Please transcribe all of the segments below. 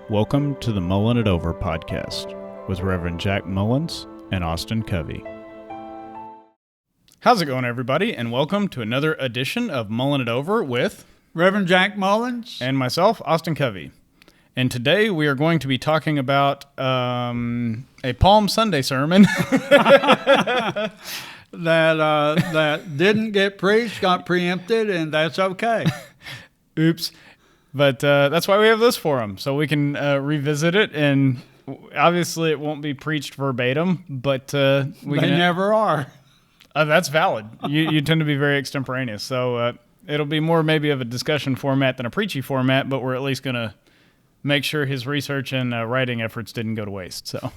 Welcome to the Mullin' It Over podcast with Reverend Jack Mullins and Austin Covey. How's it going, everybody? And welcome to another edition of Mullin' It Over with Reverend Jack Mullins and myself, Austin Covey. And today we are going to be talking about a Palm Sunday sermon that didn't get preached, got preempted, and that's okay. Oops. But that's why we have this forum, so we can revisit it. And obviously it won't be preached verbatim, but They never are. That's valid. You tend to be very extemporaneous. So it'll be more maybe of a discussion format than a preachy format, but we're at least going to make sure his research and writing efforts didn't go to waste. So,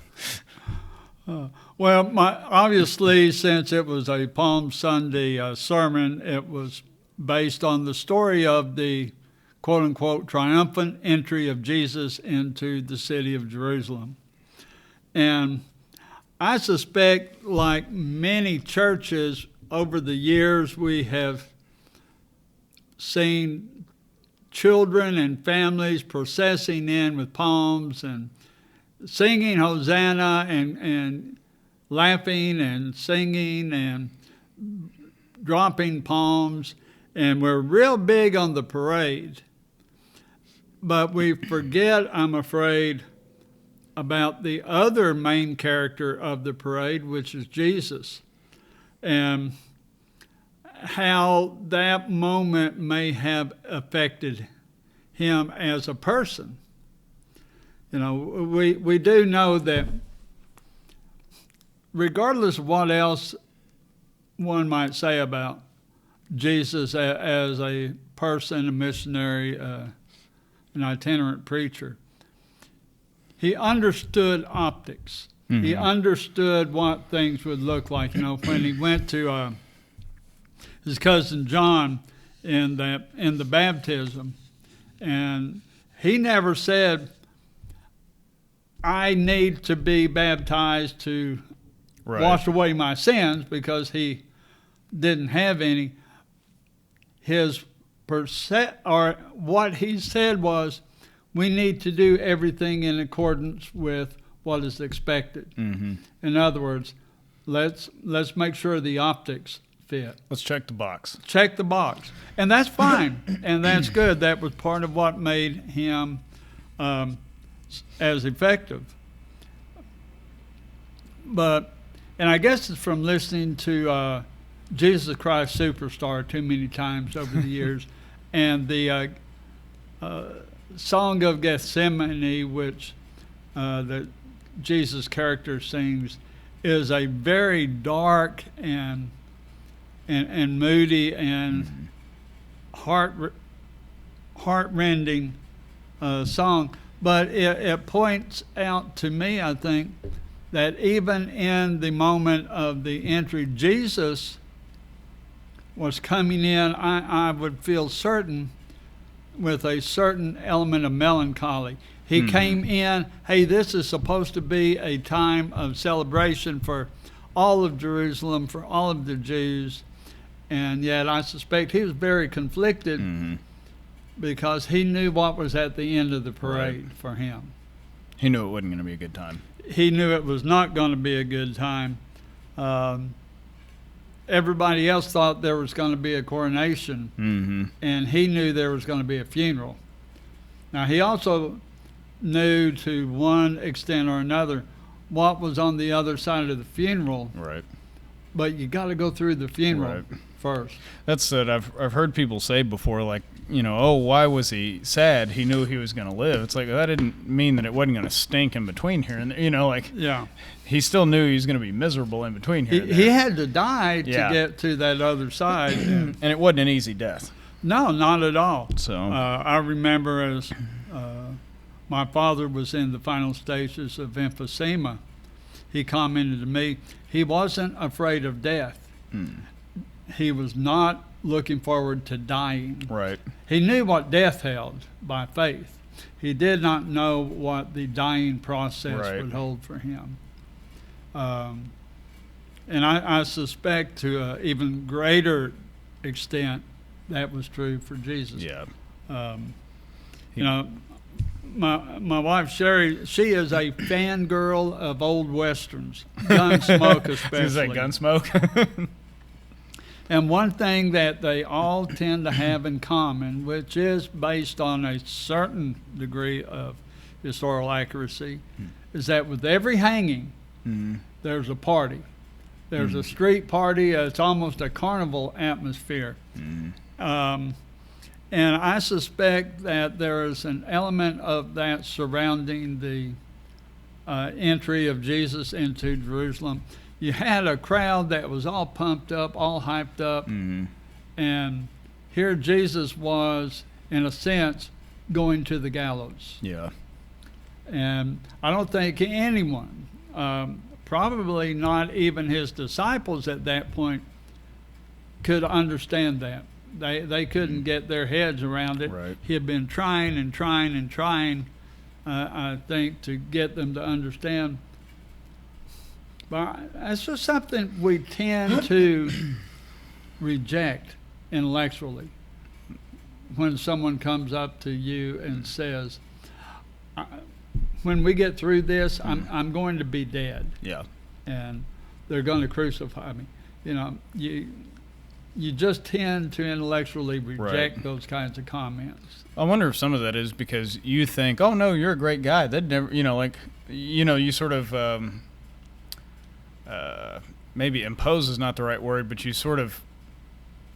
Well, obviously, since it was a Palm Sunday sermon, it was based on the story of the quote-unquote triumphant entry of Jesus into the city of Jerusalem. And I suspect, like many churches over the years, we have seen children and families processing in with palms and singing Hosanna and laughing and singing and dropping palms. And we're real big on the parade. But we forget, I'm afraid, about the other main character of the parade, which is Jesus, and how that moment may have affected him as a person. You know, we do know that regardless of what else one might say about Jesus as a person, a missionary, an itinerant preacher, he understood optics. Mm-hmm. He understood what things would look like. You know, when he went to his cousin John in the baptism, and he never said, "I need to be baptized to wash away my sins," because he didn't have any. What he said was, we need to do everything in accordance with what is expected. Mm-hmm. In other words, let's make sure the optics fit. Let's check the box. Check the box. And that's fine. And that's good. That was part of what made him as effective. And I guess it's from listening to Jesus Christ Superstar too many times over the years, and the Song of Gethsemane, which the Jesus character sings, is a very dark and moody and heart-rending song. But it points out to me, I think, that even in the moment of the entry, Jesus was coming in, I would feel certain, with a certain element of melancholy. He came in, hey, this is supposed to be a time of celebration for all of Jerusalem, for all of the Jews, and yet I suspect he was very conflicted because he knew what was at the end of the parade for him. He knew it wasn't going to be a good time. He knew it was not going to be a good time. Everybody else thought there was going to be a coronation, and he knew there was going to be a funeral. Now, he also knew, to one extent or another, what was on the other side of the funeral. Right. But you got to go through the funeral first. That's it. I've heard people say before, like, you know, oh, why was he sad? He knew he was going to live. It's like, that didn't mean that it wasn't going to stink in between here and there. You know, like, he still knew he was going to be miserable in between here and there. He had to die to get to that other side. And it wasn't an easy death. No, not at all. So I remember as my father was in the final stages of emphysema, he commented to me, he wasn't afraid of death. He was not looking forward to dying. Right. He knew what death held by faith. He did not know what the dying process would hold for him. And I suspect to an even greater extent that was true for Jesus. Yeah. You know, my wife Sherry, she is a fangirl of old westerns, Gunsmoke especially. She's like Gunsmoke. And one thing that they all tend to have in common, which is based on a certain degree of historical accuracy, is that with every hanging, there's a party. There's a street party. It's almost a carnival atmosphere. And I suspect that there is an element of that surrounding the entry of Jesus into Jerusalem. You had a crowd that was all pumped up, all hyped up, and here Jesus was, in a sense, going to the gallows. Yeah. And I don't think anyone, probably not even his disciples at that point, could understand that. They couldn't get their heads around it. Right. He had been trying and trying and trying, I think, to get them to understand. But it's just something we tend to reject intellectually when someone comes up to you and says, when we get through this, I'm going to be dead. Yeah. And they're going to crucify me. You know, you just tend to intellectually reject those kinds of comments. I wonder if some of that is because you think, oh, no, you're a great guy. They'd never, you sort of, maybe impose is not the right word, but you sort of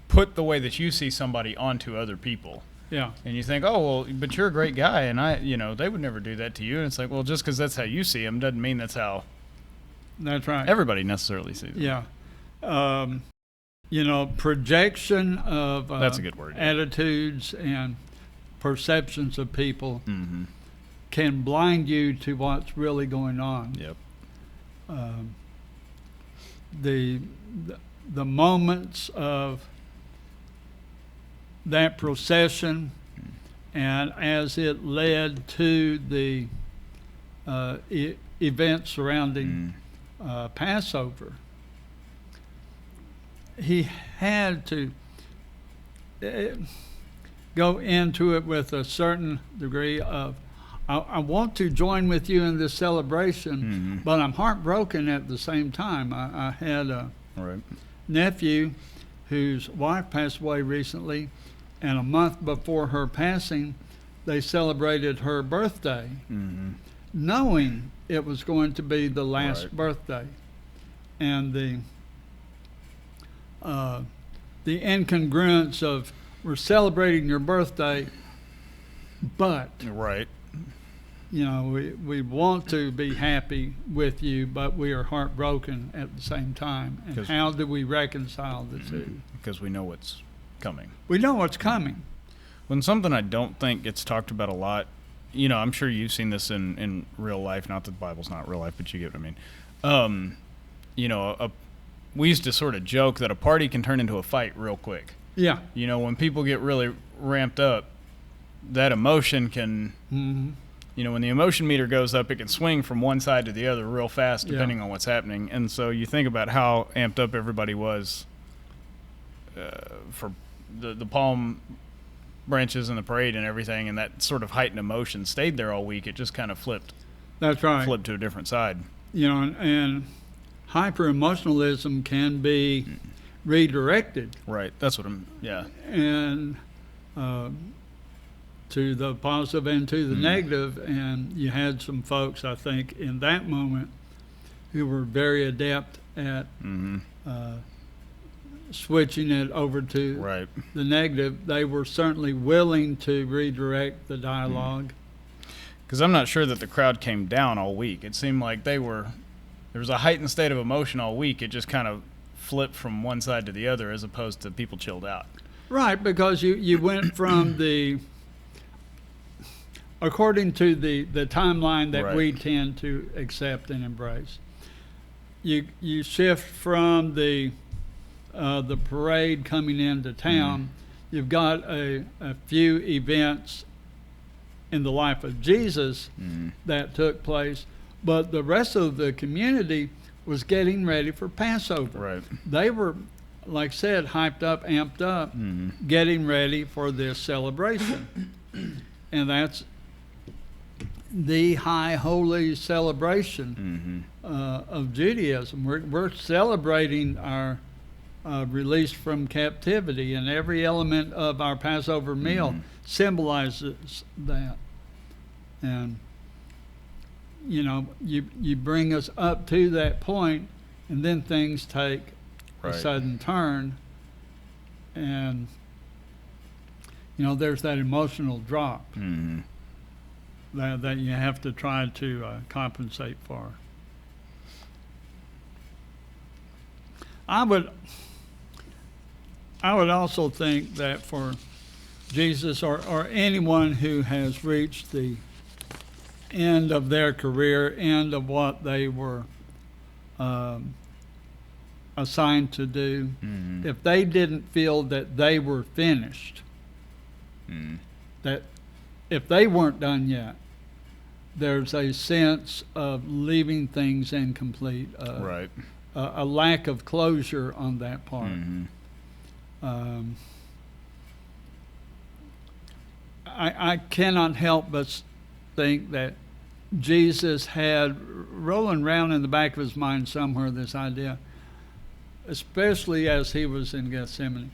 put the way that you see somebody onto other people. Yeah. And you think, oh, well, but you're a great guy, and they would never do that to you. And it's like, well, just because that's how you see them doesn't mean that's how that's right. everybody necessarily sees them. Yeah. Projection of that's a good word. Attitudes and perceptions of people can blind you to what's really going on. Yep. The moments of that procession, and as it led to the events surrounding Passover, he had to go into it with a certain degree of, I want to join with you in this celebration, but I'm heartbroken at the same time. I had a nephew whose wife passed away recently, and a month before her passing, they celebrated her birthday, knowing it was going to be the last birthday. And the incongruence of, we're celebrating your birthday, but we want to be happy with you, but we are heartbroken at the same time. And how do we reconcile the two? Because we know what's coming. We know what's coming. When something I don't think gets talked about a lot, I'm sure you've seen this in real life, not that the Bible's not real life, but you get what I mean. We used to sort of joke that a party can turn into a fight real quick. Yeah. When people get really ramped up, that emotion can, when the emotion meter goes up, it can swing from one side to the other real fast depending on what's happening. And so you think about how amped up everybody was for the palm branches and the parade and everything, and that sort of heightened emotion stayed there all week. It just kind of flipped. That's right. Flipped to a different side. And hyper-emotionalism can be redirected. Right. That's what And to the positive and to the negative. And you had some folks, I think, in that moment who were very adept at switching it over to the negative. They were certainly willing to redirect the dialogue. Because I'm not sure that the crowd came down all week. It seemed like there was a heightened state of emotion all week. It just kind of flipped from one side to the other as opposed to people chilled out. Right, because you went from according to the timeline that we tend to accept and embrace, you shift from the parade coming into town. You've got a few events in the life of Jesus that took place, but the rest of the community was getting ready for Passover. Right. They were, like I said, hyped up, amped up, getting ready for this celebration. And that's the high holy celebration of Judaism. We're celebrating our release from captivity, and every element of our Passover meal symbolizes that. And you bring us up to that point, and then things take a sudden turn, and there's that emotional drop that you have to try to compensate for. I would also think that for Jesus or anyone who has reached the end of their career, end of what they were assigned to do, if they didn't feel that they were finished, that if they weren't done yet, there's a sense of leaving things incomplete, a lack of closure on that part. I cannot help but think that Jesus had rolling around in the back of his mind somewhere this idea, especially as he was in Gethsemane.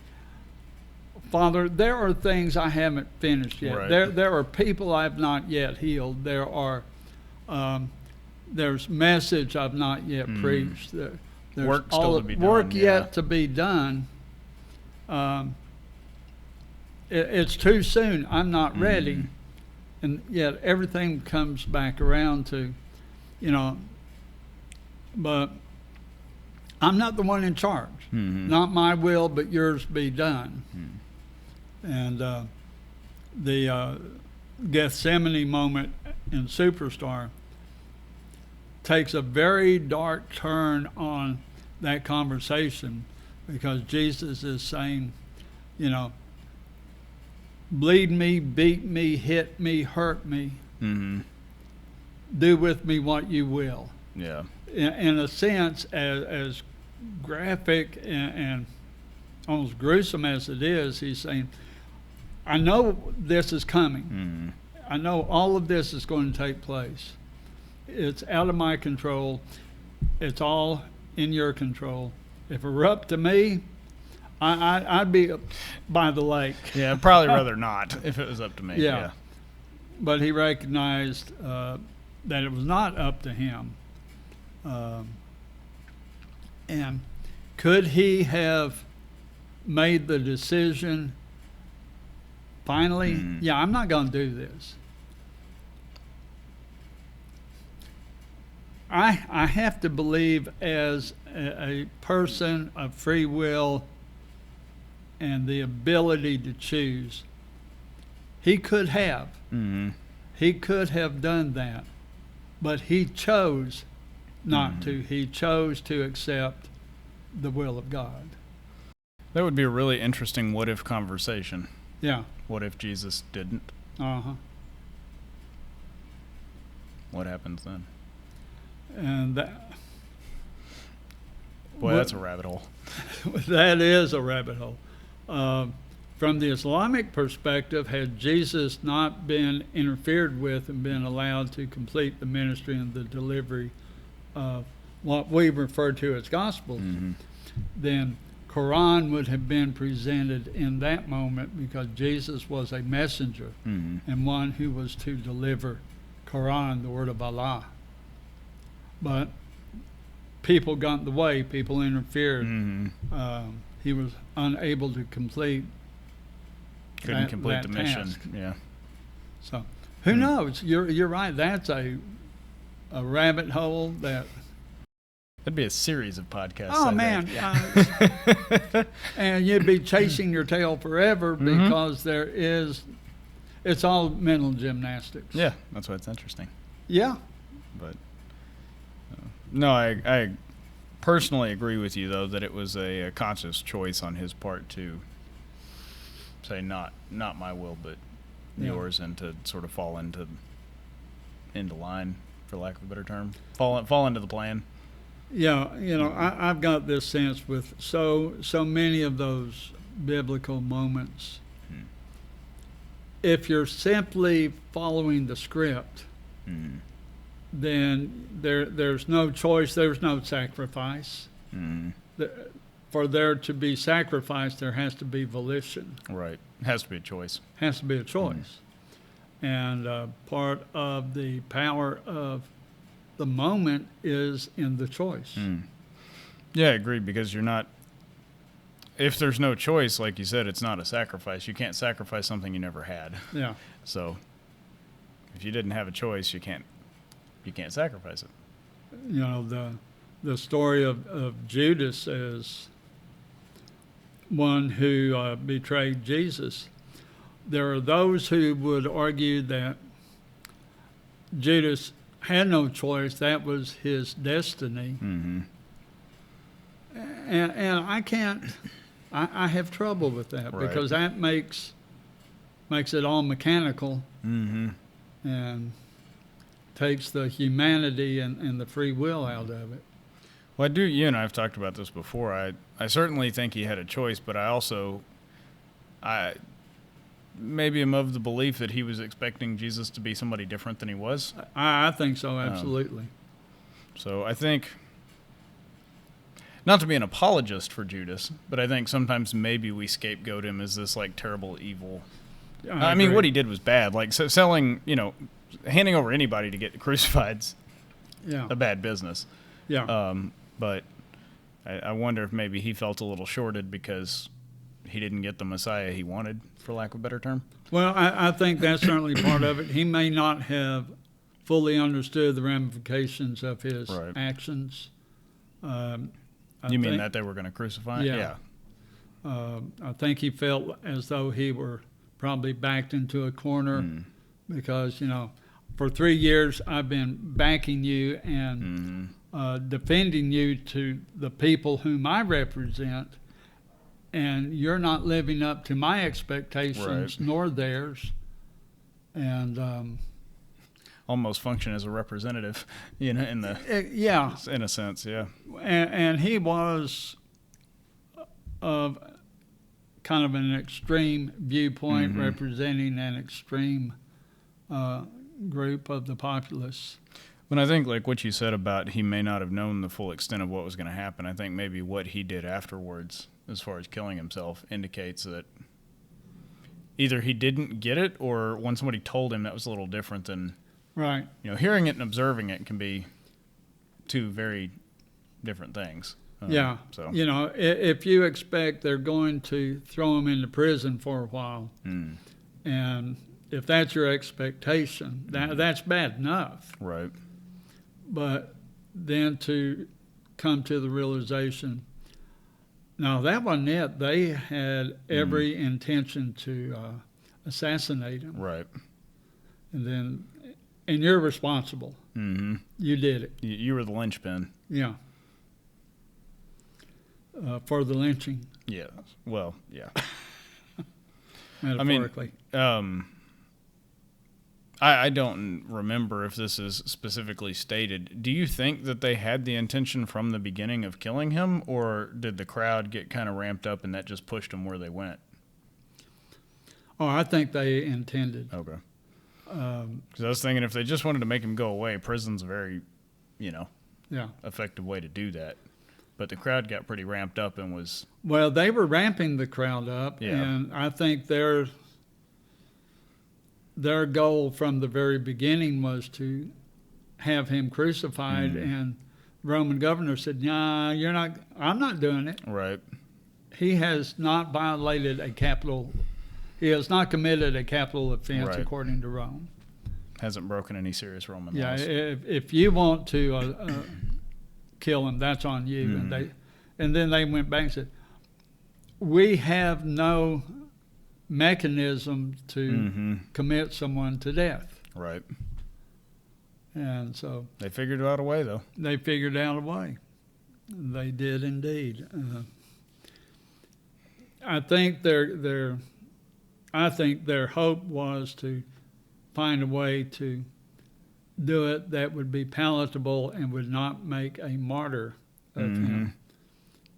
Father, there are things I haven't finished yet. There are people I've not yet healed. There's message I've not yet preached. There's work still to be done. Work yet to be done. It's too soon. I'm not ready. And yet everything comes back around to, but I'm not the one in charge. Not my will, but yours be done. And the Gethsemane moment in Superstar takes a very dark turn on that conversation, because Jesus is saying, bleed me, beat me, hit me, hurt me, do with me what you will. Yeah. In a sense, as graphic and almost gruesome as it is, he's saying, I know this is coming. I know all of this is going to take place. It's out of my control. It's all in your control. If it were up to me, I'd be by the lake. Yeah, I'd probably rather not if it was up to me. Yeah. But he recognized that it was not up to him. And could he have made the decision finally, I'm not going to do this? I have to believe, as a person of free will and the ability to choose, he could have. He could have done that, but he chose not to. He chose to accept the will of God. That would be a really interesting what-if conversation. Yeah. What if Jesus didn't? What happens then? And that... Boy, that's a rabbit hole. That is a rabbit hole. From the Islamic perspective, had Jesus not been interfered with and been allowed to complete the ministry and the delivery of what we refer to as Gospels, then Quran would have been presented in that moment, because Jesus was a messenger and one who was to deliver Quran, the word of Allah. But people got in the way, people interfered. He was unable to complete the mission. Task. Yeah. So who knows? You're right. That's a rabbit hole that... That'd be a series of podcasts. Oh, man. And you'd be chasing your tail forever, because it's all mental gymnastics. Yeah, that's why it's interesting. Yeah. But no, I personally agree with you, though, that it was a conscious choice on his part to say not my will, but yours, and to sort of fall into line, for lack of a better term, fall into the plan. Yeah, I've got this sense with so many of those biblical moments. If you're simply following the script, then there's no choice, there's no sacrifice. For there to be sacrifice, there has to be volition. Right. It has to be a choice. Has to be a choice. And part of the power of the moment is in the choice. Yeah, I agree, because you're not, if there's no choice, like you said, it's not a sacrifice. You can't sacrifice something you never had. Yeah. So if you didn't have a choice, you can't sacrifice it. You know, the story of Judas as one who betrayed Jesus. There are those who would argue that Judas had no choice, that was his destiny. And I can't, I have trouble with that, because that makes it all mechanical and takes the humanity and the free will out of it. Well, you and I have talked about this before. I certainly think he had a choice, but I maybe am of the belief that he was expecting Jesus to be somebody different than he was. I think so, absolutely. So I think, not to be an apologist for Judas, but I think sometimes maybe we scapegoat him as this like terrible evil. I mean, what he did was bad. Like selling, handing over anybody to get crucified's a bad business. Yeah. But I wonder if maybe he felt a little shorted because he didn't get the Messiah he wanted, for lack of a better term. Well, I think that's certainly part of it. He may not have fully understood the ramifications of his actions. You mean that they were going to crucify him? Yeah. I think he felt as though he were probably backed into a corner because, for 3 years I've been backing you and defending you to the people whom I represent, and you're not living up to my expectations nor theirs. And almost function as a representative, in a sense, yeah. And he was of kind of an extreme viewpoint, representing an extreme group of the populace. When I think like what you said about he may not have known the full extent of what was going to happen, I think maybe what he did afterwards, as far as killing himself, indicates that either he didn't get it, or when somebody told him, that was a little different than hearing it and observing it can be two very different things. So if you expect they're going to throw him into prison for a while, and if that's your expectation, that's bad enough. Right. But then to come to the realization, no, that wasn't it. They had every intention to assassinate him. Right. And you're responsible. You did it. You were the linchpin. Yeah. For the lynching. Yeah. Well, yeah. Metaphorically. I don't remember if this is specifically stated. Do you think that they had the intention from the beginning of killing him, or did the crowd get kind of ramped up and that just pushed them where they went? Oh, I think they intended. Okay. Because I was thinking if they just wanted to make him go away, prison's a very, effective way to do that. But the crowd got pretty ramped up and was... Well, they were ramping the crowd up, and I think their goal from the very beginning was to have him crucified, and the Roman governor said, "Nah, you're not. I'm not doing it." Right. He has not violated a capital. He has not committed a capital offense according to Rome. Hasn't broken any serious Roman laws. Yeah, if you want to kill him, that's on you. And then they went back and said, "We have no mechanism to commit someone to death." Right. And so they figured out a way, though. They figured out a way. They did indeed. I think their hope was to find a way to do it that would be palatable and would not make a martyr of him.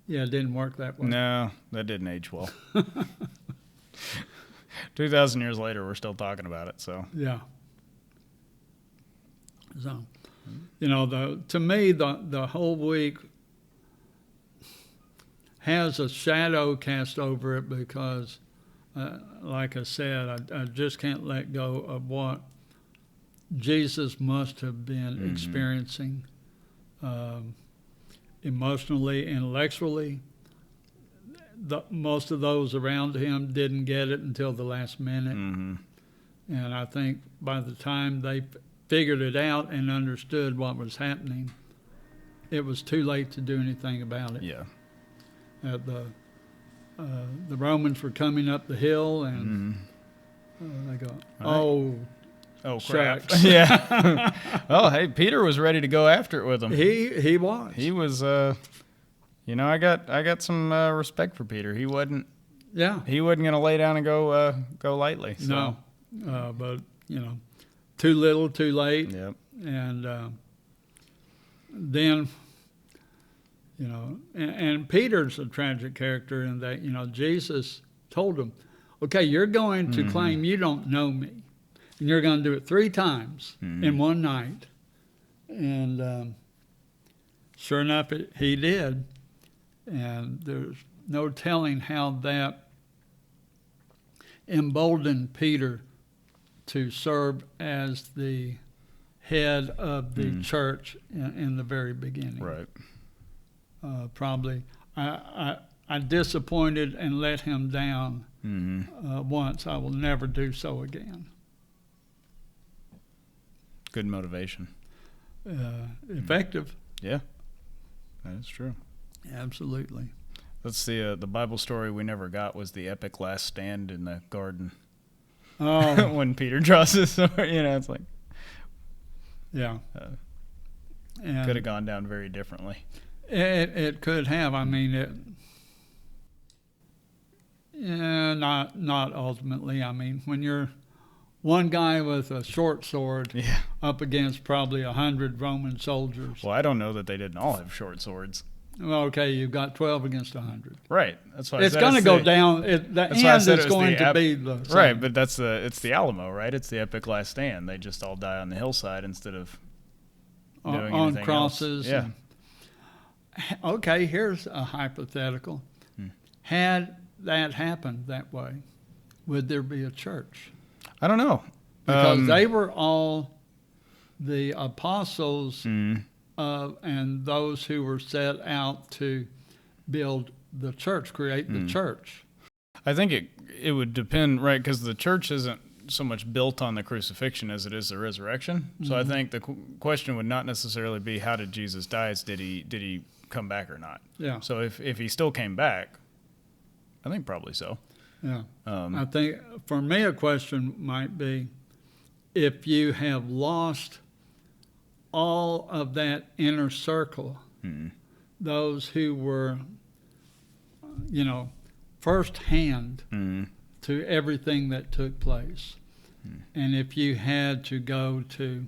Yeah, it didn't work that way. No, that didn't age well. 2,000 years later, we're still talking about it. So yeah. So, you know, to me, the whole week has a shadow cast over it because, like I said, I just can't let go of what Jesus must have been experiencing emotionally, intellectually. Most of those around him didn't get it until the last minute. And I think by the time they figured it out and understood what was happening, it was too late to do anything about it. Yeah. The Romans were coming up the hill, and they go, "Oh crap!" Shucks. Yeah. Well, hey, Peter was ready to go after it with them. He was. He was. You know, I got some respect for Peter. He wasn't. Yeah. He wasn't going to lay down and go lightly. So. No. But you know, too little, too late. Yep. And then, you know, and Peter's a tragic character in that, you know, Jesus told him, okay, you're going to claim you don't know me, and you're going to do it 3 times in one night. And sure enough, he did. And there's no telling how that emboldened Peter to serve as the head of the church in the very beginning. Right. Probably, I disappointed and let him down once. I will never do so again. Good motivation. Effective. Yeah, that is true. Absolutely. That's the Bible story we never got was the epic last stand in the garden. Oh, when Peter draws his sword, you know, it's like, yeah, could have gone down very differently. It could have. I mean, not ultimately. I mean, when you're one guy with a short sword up against probably 100 Roman soldiers. Well, I don't know that they didn't all have short swords. Well, okay, you've got 12 against 100. Right. That's why it's going to go down. The end is going to be the same. Right, but it's the Alamo, right? It's the epic last stand. They just all die on the hillside instead of doing on anything crosses. else. Yeah. Okay, here's a hypothetical. Had that happened that way, would there be a church? I don't know. Because they were all the apostles and those who were set out to build the church, create the church. I think it would depend, right? Because the church isn't so much built on the crucifixion as it is the resurrection. So I think the question would not necessarily be how did Jesus die? It's did he come back or not? Yeah. So if he still came back, I think probably so. Yeah. I think for me a question might be if you have lost all of that inner circle, those who were, you know, firsthand to everything that took place. And if you had to go to,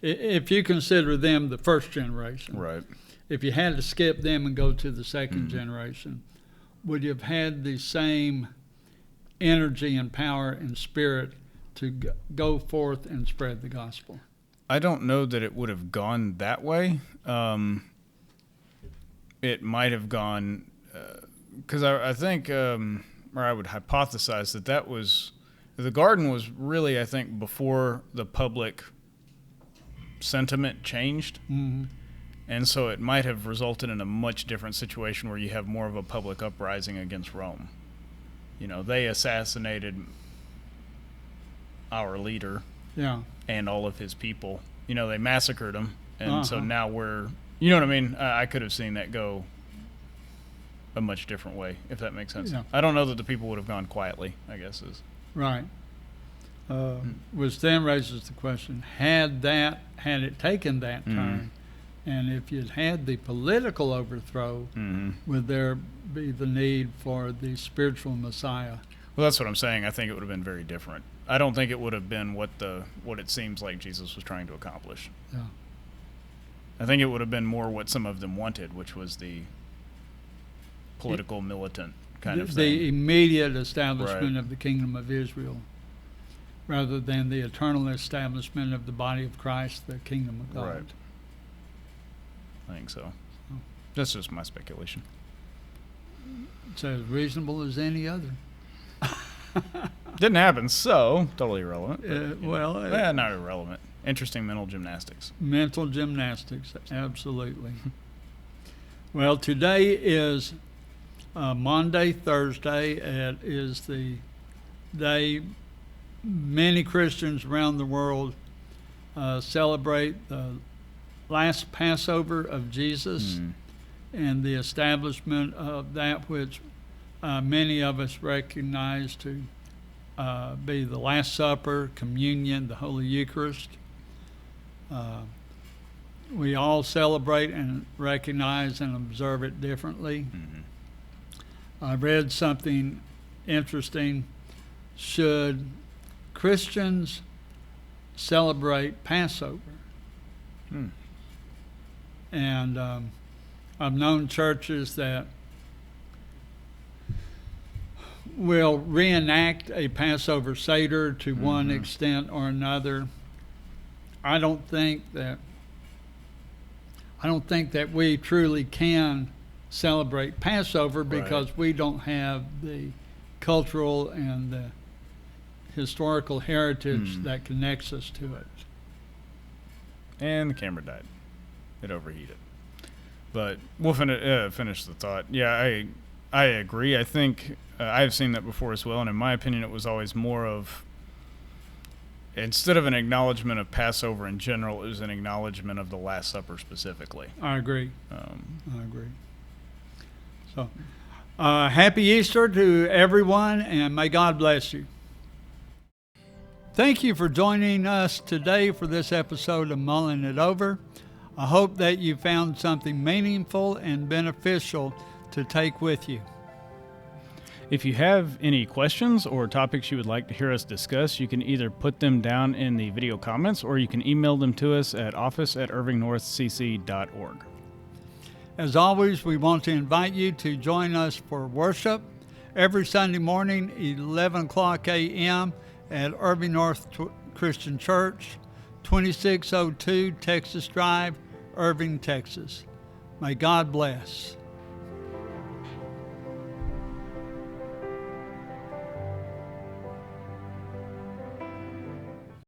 if you consider them the first generation, right? If you had to skip them and go to the second generation, would you have had the same energy and power and spirit to go forth and spread the gospel? I don't know that it would have gone that way. It might have gone, because I think, or I would hypothesize that was, the garden was really, I think, before the public sentiment changed. And so it might have resulted in a much different situation where you have more of a public uprising against Rome. You know, they assassinated our leader and all of his people. You know, they massacred him. And so now you know what I mean? I could have seen that go a much different way, if that makes sense. Yeah. I don't know that the people would have gone quietly, I guess is. Right. Which then raises the question, had it taken that turn, and if you'd had the political overthrow, would there be the need for the spiritual Messiah? Well, that's what I'm saying. I think it would have been very different. I don't think it would have been what it seems like Jesus was trying to accomplish. Yeah. I think it would have been more what some of them wanted, which was the political militant kind of thing. The immediate establishment of the kingdom of Israel. rather than the eternal establishment of the body of Christ, the kingdom of God. Right. I think so. That's just my speculation. It's as reasonable as any other. Didn't happen, so totally irrelevant. Not irrelevant. Interesting mental gymnastics. Mental gymnastics, absolutely. Well, today is Monday, Thursday. It is the day many Christians around the world celebrate the last Passover of Jesus and the establishment of that which many of us recognize to be the Last Supper, communion, the Holy Eucharist. We all celebrate and recognize and observe it differently. I read something interesting. Should Christians celebrate Passover? And I've known churches that will reenact a Passover Seder to one extent or another. I don't think that we truly can celebrate Passover because we don't have the cultural and the historical heritage that connects us to it. And the camera died. It overheated. But we'll finish the thought. Yeah, I agree. I think I've seen that before as well, and in my opinion, it was always more of, instead of an acknowledgement of Passover in general, it was an acknowledgement of the Last Supper specifically. I agree. So, happy Easter to everyone, and may God bless you. Thank you for joining us today for this episode of Mulling It Over. I hope that you found something meaningful and beneficial to take with you. If you have any questions or topics you would like to hear us discuss, you can either put them down in the video comments or you can email them to us at office@irvingnorthcc.org. As always, we want to invite you to join us for worship every Sunday morning, 11 o'clock a.m. at Irving North Christian Church, 2602 Texas Drive, Irving, Texas. May God bless.